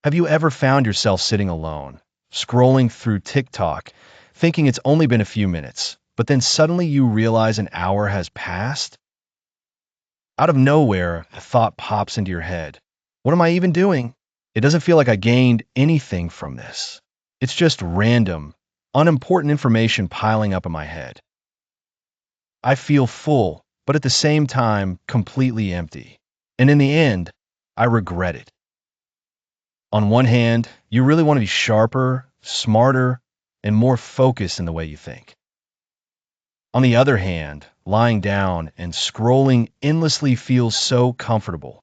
Have you ever found yourself sitting alone, scrolling through TikTok, thinking it's only been a few minutes, but then suddenly you realize an hour has passed? Out of nowhere, a thought pops into your head. What am I even doing? It doesn't feel like I gained anything from this. It's just random, unimportant information piling up in my head. I feel full, but at the same time, completely empty. And in the end, I regret it. On one hand, you really want to be sharper, smarter, and more focused in the way you think. On the other hand, lying down and scrolling endlessly feels so comfortable.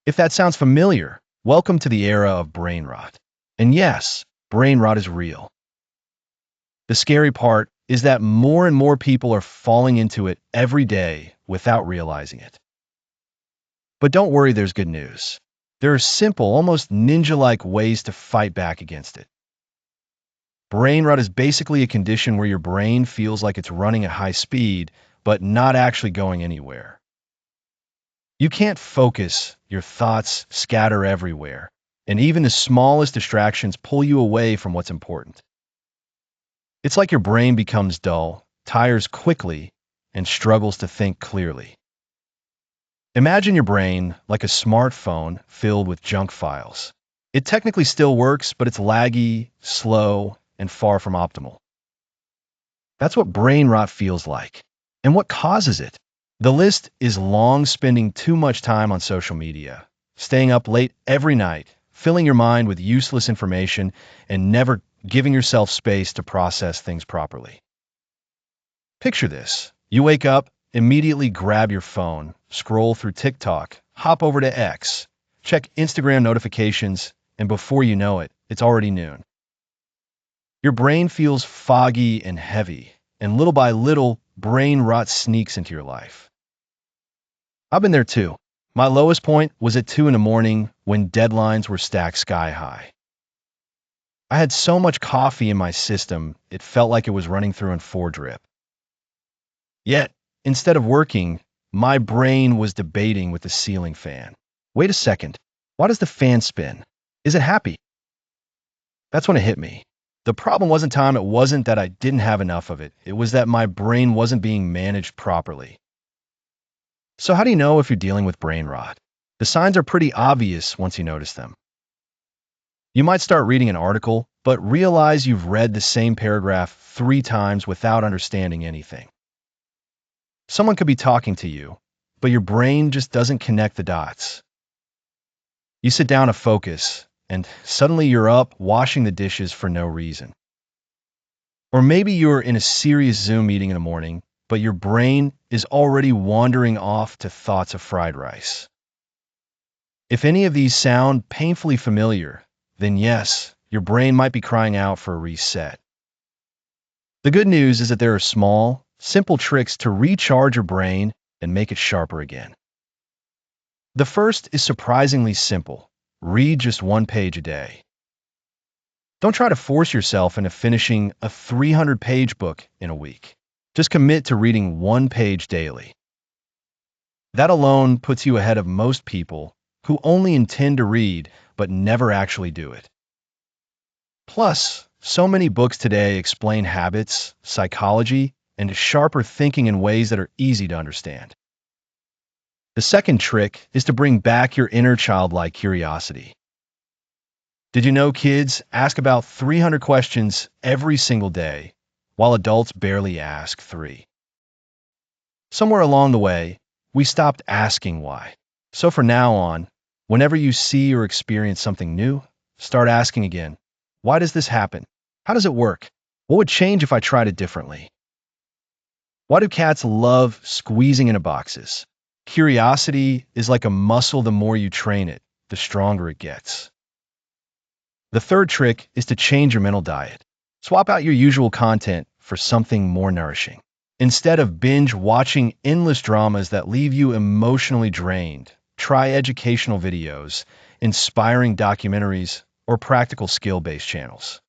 If that sounds familiar, welcome to the era of brain rot. And yes, brain rot is real. The scary part is that more and more people are falling into it every day without realizing it. But don't worry, there's good news. There are simple, almost ninja-like ways to fight back against it. Brain rot is basically a condition where your brain feels like it's running at high speed, but not actually going anywhere. You can't focus, your thoughts scatter everywhere, and even the smallest distractions pull you away from what's important. It's like your brain becomes dull, tires quickly, and struggles to think clearly. Imagine your brain like a smartphone filled with junk files. It technically still works, but it's laggy, slow, and far from optimal. That's what brain rot feels like. And what causes it? The list is long: spending too much time on social media, staying up late every night, filling your mind with useless information, and never giving yourself space to process things properly. Picture this. You wake up, immediately grab your phone, scroll through TikTok, hop over to X, check Instagram notifications, and before you know it, it's already noon. Your brain feels foggy and heavy, and little by little, brain rot sneaks into your life. I've been there too. My lowest point was at 2 in the morning when deadlines were stacked sky high. I had so much coffee in my system, it felt like it was running through in 4-drip. Yet, instead of working, my brain was debating with the ceiling fan. Wait a second. Why does the fan spin? Is it happy? That's when it hit me. The problem wasn't time. It wasn't that I didn't have enough of it. It was that my brain wasn't being managed properly. So how do you know if you're dealing with brain rot? The signs are pretty obvious once you notice them. You might start reading an article, but realize you've read the same paragraph 3 times without understanding anything. Someone could be talking to you, but your brain just doesn't connect the dots. You sit down to focus, and suddenly you're up washing the dishes for no reason. Or maybe you're in a serious Zoom meeting in the morning, but your brain is already wandering off to thoughts of fried rice. If any of these sound painfully familiar, then yes, your brain might be crying out for a reset. The good news is that there are small, simple tricks to recharge your brain and make it sharper again. The first is surprisingly simple. Read just 1 page a day. Don't try to force yourself into finishing a 300-page book in a week. Just commit to reading 1 page daily. That alone puts you ahead of most people who only intend to read but never actually do it. Plus, so many books today explain habits, psychology, and sharper thinking in ways that are easy to understand. The second trick is to bring back your inner childlike curiosity. Did you know kids ask about 300 questions every single day, while adults barely ask 3? Somewhere along the way, we stopped asking why. So from now on, whenever you see or experience something new, start asking again, why does this happen? How does it work? What would change if I tried it differently? Why do cats love squeezing into boxes? Curiosity is like a muscle. The more you train it, the stronger it gets. The third trick is to change your mental diet. Swap out your usual content for something more nourishing. Instead of binge watching endless dramas that leave you emotionally drained, try educational videos, inspiring documentaries, or practical skill-based channels.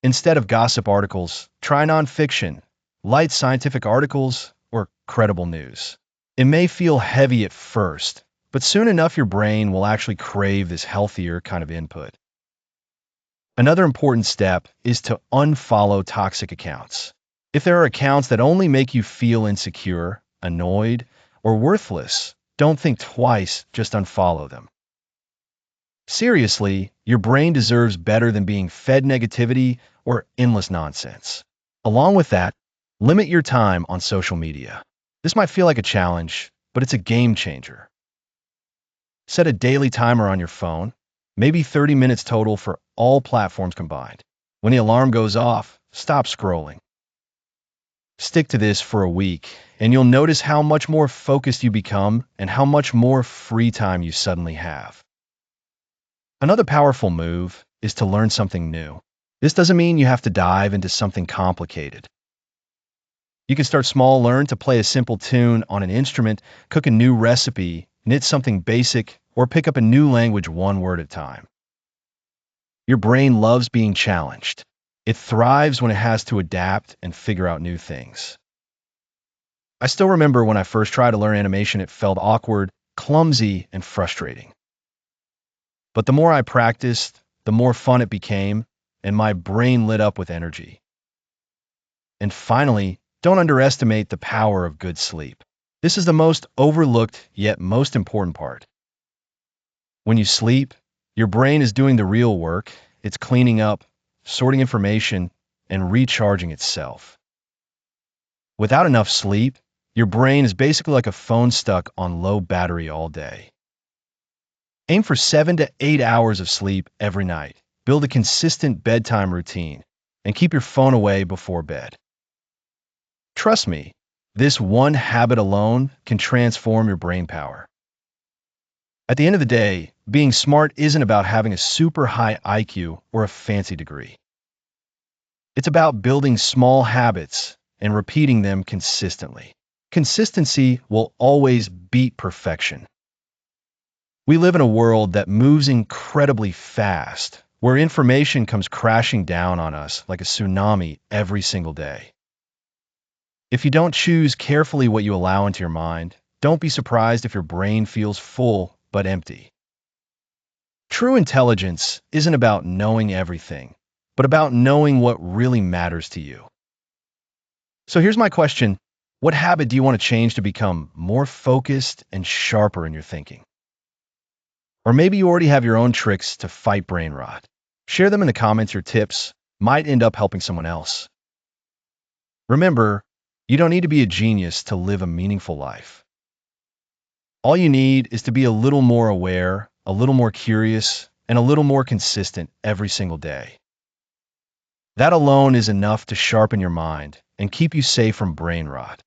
Instead of gossip articles, try nonfiction, light scientific articles, or credible news. It may feel heavy at first, But soon enough, your brain will actually crave this healthier kind of input. Another important step is to unfollow toxic accounts. If there are accounts that only make you feel insecure, annoyed, or worthless, don't think twice, just unfollow them. Seriously, your brain deserves better than being fed negativity or endless nonsense. Along with that, limit your time on social media. This might feel like a challenge, but it's a game changer. Set a daily timer on your phone, maybe 30 minutes total for all platforms combined. When the alarm goes off, stop scrolling. Stick to this for a week, and you'll notice how much more focused you become and how much more free time you suddenly have. Another powerful move is to learn something new. This doesn't mean you have to dive into something complicated. You can start small, learn to play a simple tune on an instrument, cook a new recipe, knit something basic, or pick up a new language one word at a time. Your brain loves being challenged. It thrives when it has to adapt and figure out new things. I still remember when I first tried to learn animation, it felt awkward, clumsy, and frustrating. But the more I practiced, the more fun it became, and my brain lit up with energy. And finally, don't underestimate the power of good sleep. This is the most overlooked yet most important part. When you sleep, your brain is doing the real work. It's cleaning up, sorting information, and recharging itself. Without enough sleep, your brain is basically like a phone stuck on low battery all day. Aim for 7 to 8 hours of sleep every night. Build a consistent bedtime routine, and keep your phone away before bed. Trust me, this one habit alone can transform your brain power. At the end of the day, being smart isn't about having a super high IQ or a fancy degree. It's about building small habits and repeating them consistently. Consistency will always beat perfection. We live in a world that moves incredibly fast, where information comes crashing down on us like a tsunami every single day. If you don't choose carefully what you allow into your mind, don't be surprised if your brain feels full but empty. True intelligence isn't about knowing everything, but about knowing what really matters to you. So here's my question. What habit do you want to change to become more focused and sharper in your thinking? Or maybe you already have your own tricks to fight brain rot. Share them in the comments. Your tips might end up helping someone else. Remember, you don't need to be a genius to live a meaningful life. All you need is to be a little more aware, a little more curious, and a little more consistent every single day. That alone is enough to sharpen your mind and keep you safe from brain rot.